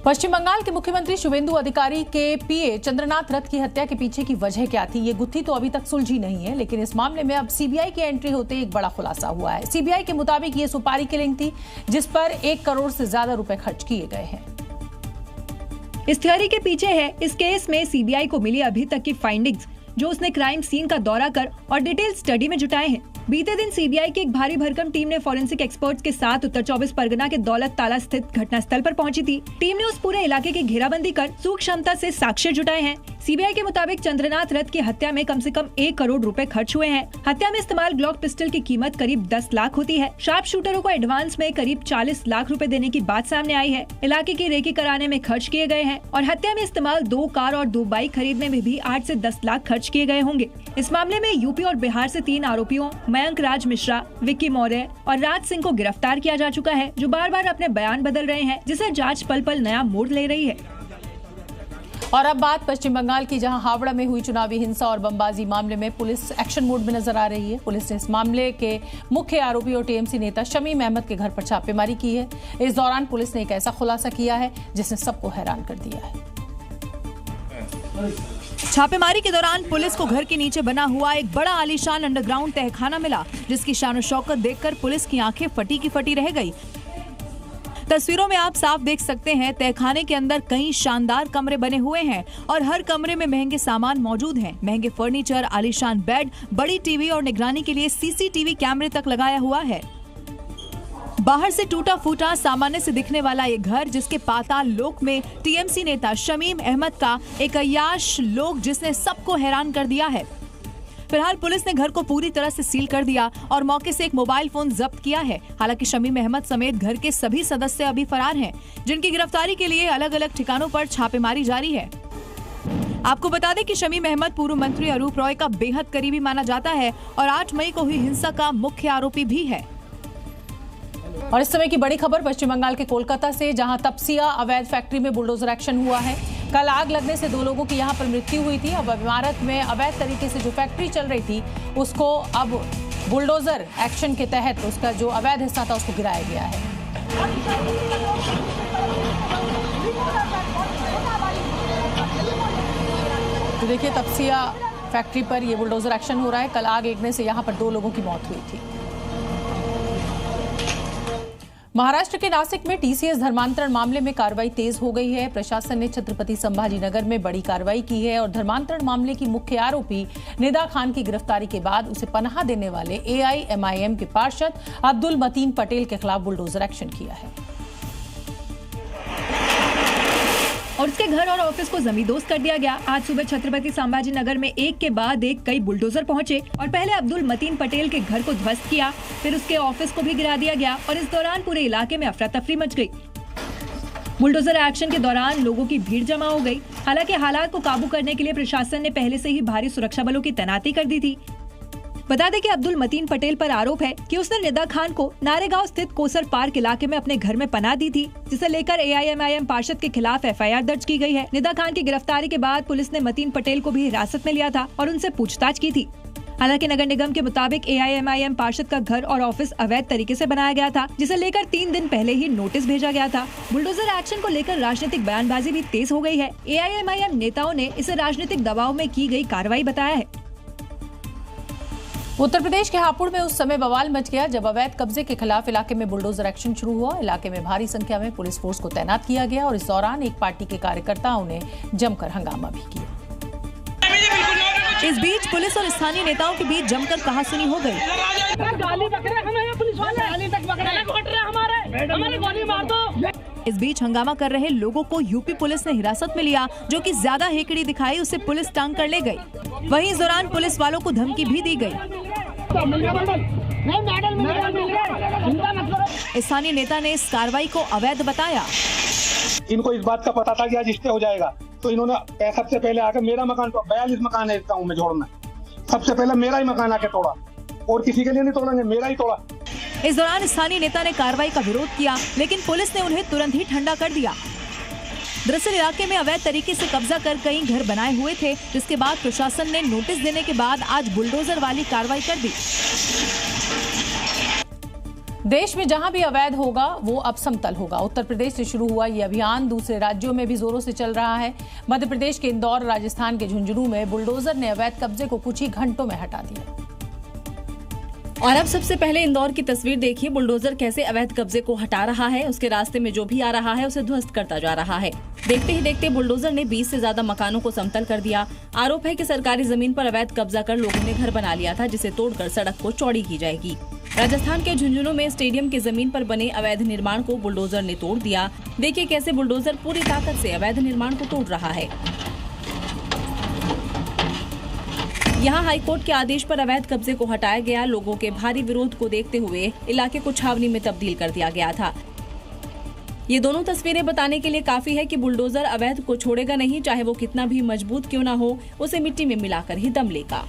पश्चिम बंगाल के मुख्यमंत्री शुभेंदु अधिकारी के पीए चंद्रनाथ रथ की हत्या के पीछे की वजह क्या थी, ये गुत्थी तो अभी तक सुलझी नहीं है, लेकिन इस मामले में अब सीबीआई की एंट्री होते एक बड़ा खुलासा हुआ है। सीबीआई के मुताबिक ये सुपारी किलिंग थी जिस पर 1 करोड़ से ज्यादा रुपए खर्च किए गए हैं। इस थ्योरी के पीछे है इस केस में सीबीआई को मिली अभी तक की फाइंडिंग्स, जो उसने क्राइम सीन का दौरा कर और डिटेल स्टडी में जुटाए हैं। बीते दिन सीबीआई की एक भारी भरकम टीम ने फॉरेंसिक एक्सपर्ट्स के साथ उत्तर 24 परगना के दौलत ताला स्थित घटनास्थल पर पहुंची थी। टीम ने उस पूरे इलाके की घेराबंदी कर सूक्ष्म क्षमता से साक्ष्य जुटाए हैं। सीबीआई के मुताबिक चंद्रनाथ रथ की हत्या में कम से कम 1 करोड़ रुपए खर्च हुए हैं। हत्या में इस्तेमाल ग्लॉक पिस्टल की कीमत करीब 10 लाख होती है। शार्प शूटरों को एडवांस में करीब 40 लाख रुपए देने की बात सामने आई है। इलाके की रेकी कराने में खर्च किए गए हैं और हत्या में इस्तेमाल 2 कार और 2 बाइक खरीदने में भी 8 से 10 लाख खर्च किए गए होंगे। इस मामले में यूपी और बिहार से 3 आरोपियों मयंक राज मिश्रा, विक्की मौर्य और राज सिंह को गिरफ्तार किया जा चुका है, जो बार बार अपने बयान बदल रहे हैं, जिससे जांच पल पल नया मोड़ ले रही है। और अब बात पश्चिम बंगाल की, जहां हावड़ा में हुई चुनावी हिंसा और बमबाजी मामले में पुलिस एक्शन मोड में नजर आ रही है। पुलिस ने इस मामले के मुख्य आरोपी और टीएमसी नेता शमीम अहमद के घर पर छापेमारी की है। इस दौरान पुलिस ने एक ऐसा खुलासा किया है जिसने सबको हैरान कर दिया है। छापेमारी के दौरान पुलिस को घर के नीचे बना हुआ एक बड़ा आलीशान अंडरग्राउंड तहखाना मिला, जिसकी शान शौकत देखकर पुलिस की आंखें फटी की फटी रह गई। तस्वीरों में आप साफ देख सकते हैं, तहखाने के अंदर कई शानदार कमरे बने हुए हैं और हर कमरे में महंगे सामान मौजूद हैं। महंगे फर्नीचर, आलीशान बेड, बड़ी टीवी और निगरानी के लिए सीसीटीवी कैमरे तक लगाया हुआ है। बाहर से टूटा फूटा सामान्य से दिखने वाला ये घर, जिसके पाताल लोक में टीएमसी नेता शमीम अहमद का एक अय्याश लोक, जिसने सबको हैरान कर दिया है। फिलहाल पुलिस ने घर को पूरी तरह से सील कर दिया और मौके से एक मोबाइल फोन जब्त किया है। हालांकि शमीम अहमद समेत घर के सभी सदस्य अभी फरार हैं, जिनकी गिरफ्तारी के लिए अलग अलग ठिकानों पर छापेमारी जारी है। आपको बता दें कि शमीम अहमद पूर्व मंत्री अरूप रॉय का बेहद करीबी माना जाता है और 8 मई को हुई हिंसा का मुख्य आरोपी भी है। और इस समय की बड़ी खबर पश्चिम बंगाल के कोलकाता से, जहां तपसिया अवैध फैक्ट्री में बुलडोजर एक्शन हुआ है। कल आग लगने से 2 लोगों की यहां पर मृत्यु हुई थी। अब इमारत में अवैध तरीके से जो फैक्ट्री चल रही थी, उसको अब बुलडोजर एक्शन के तहत उसका जो अवैध हिस्सा था उसको गिराया गया है। तो देखिए, तपसिया फैक्ट्री पर ये बुलडोजर एक्शन हो रहा है। कल आग लगने से यहां पर 2 लोगों की मौत हुई थी। महाराष्ट्र के नासिक में टीसीएस धर्मांतरण मामले में कार्रवाई तेज हो गई है। प्रशासन ने छत्रपति संभाजीनगर में बड़ी कार्रवाई की है और धर्मांतरण मामले की मुख्य आरोपी निदा खान की गिरफ्तारी के बाद उसे पनाह देने वाले एआईएमआईएम के पार्षद अब्दुल मतीन पटेल के खिलाफ बुलडोजर एक्शन किया है और उसके घर और ऑफिस को जमींदोज कर दिया गया। आज सुबह छत्रपति संभाजी नगर में एक के बाद एक कई बुलडोजर पहुंचे और पहले अब्दुल मतीन पटेल के घर को ध्वस्त किया, फिर उसके ऑफिस को भी गिरा दिया गया और इस दौरान पूरे इलाके में अफरा तफरी मच गई। बुलडोजर एक्शन के दौरान लोगों की भीड़ जमा हो गई। हालांकि हालात को काबू करने के लिए प्रशासन ने पहले से ही भारी सुरक्षा बलों की तैनाती कर दी थी। बता दें कि अब्दुल मतीन पटेल पर आरोप है कि उसने निदा खान को नारेगांव स्थित कोसर पार्क इलाके में अपने घर में पनाह दी थी, जिसे लेकर एआईएमआईएम पार्षद के खिलाफ एफआईआर दर्ज की गई है। निदा खान की गिरफ्तारी के बाद पुलिस ने मतीन पटेल को भी हिरासत में लिया था और उनसे पूछताछ की थी। हालांकि नगर निगम के मुताबिक एआईएमआईएम पार्षद का घर और ऑफिस अवैध तरीके से बनाया गया था, जिसे लेकर 3 दिन पहले ही नोटिस भेजा गया था। बुलडोजर एक्शन को लेकर राजनीतिक बयानबाजी भी तेज हो गई है। एआईएमआईएम नेताओं ने इसे राजनीतिक दबाव में की गई कार्रवाई बताया है। उत्तर प्रदेश के हापुड़ में उस समय बवाल मच गया जब अवैध कब्जे के खिलाफ इलाके में बुलडोजर एक्शन शुरू हुआ। इलाके में भारी संख्या में पुलिस फोर्स को तैनात किया गया और इस दौरान एक पार्टी के कार्यकर्ताओं ने जमकर हंगामा भी किया। इस बीच पुलिस और स्थानीय नेताओं के बीच जमकर कहासुनी हो गई। इस बीच हंगामा कर रहे लोगों को यूपी पुलिस ने हिरासत में लिया। जो कि ज्यादा हेकड़ी दिखाई उसे पुलिस टांग कर ले गई। वहीं इस दौरान पुलिस वालों को धमकी भी दी गई। स्थानीय नेता ने इस कार्रवाई को अवैध बताया। इनको इस बात का पता था कि आज स्टे हो जाएगा, तो इन्होंने सबसे पहले आकर मेरा मकान, 42 मकान है इस गाँव में जोड़ना, सबसे पहले मेरा ही मकान आके तोड़ा और किसी के लिए नहीं तोड़ेंगे, मेरा ही तोड़ा। इस दौरान स्थानीय नेता ने कार्रवाई का विरोध किया, लेकिन पुलिस ने उन्हें तुरंत ही ठंडा कर दिया। दरअसल इलाके में अवैध तरीके से कब्जा कर कई घर बनाए हुए थे, जिसके बाद प्रशासन ने नोटिस देने के बाद आज बुलडोजर वाली कार्रवाई कर दी। देश में जहां भी अवैध होगा वो अब समतल होगा। उत्तर प्रदेश से शुरू हुआ ये अभियान दूसरे राज्यों में भी जोरों से चल रहा है। मध्य प्रदेश के इंदौर, राजस्थान के झुंझुनू में बुलडोजर ने अवैध कब्जे को कुछ ही घंटों में हटा दिया। और अब सबसे पहले इंदौर की तस्वीर देखिए। बुलडोजर कैसे अवैध कब्जे को हटा रहा है, उसके रास्ते में जो भी आ रहा है उसे ध्वस्त करता जा रहा है। देखते ही देखते बुलडोजर ने 20 से ज्यादा मकानों को समतल कर दिया। आरोप है कि सरकारी जमीन पर अवैध कब्जा कर लोगों ने घर बना लिया था, जिसे तोड़कर सड़क को चौड़ी की जाएगी। राजस्थान के झुंझुनू में स्टेडियम की जमीन पर बने अवैध निर्माण को बुलडोजर ने तोड़ दिया। देखिए कैसे बुलडोजर पूरी ताकत से अवैध निर्माण को तोड़ रहा है। यहाँ हाईकोर्ट के आदेश पर अवैध कब्जे को हटाया गया। लोगों के भारी विरोध को देखते हुए इलाके को छावनी में तब्दील कर दिया गया था। ये दोनों तस्वीरें बताने के लिए काफी है कि बुलडोजर अवैध को छोड़ेगा नहीं, चाहे वो कितना भी मजबूत क्यों ना हो, उसे मिट्टी में मिलाकर ही दम लेगा।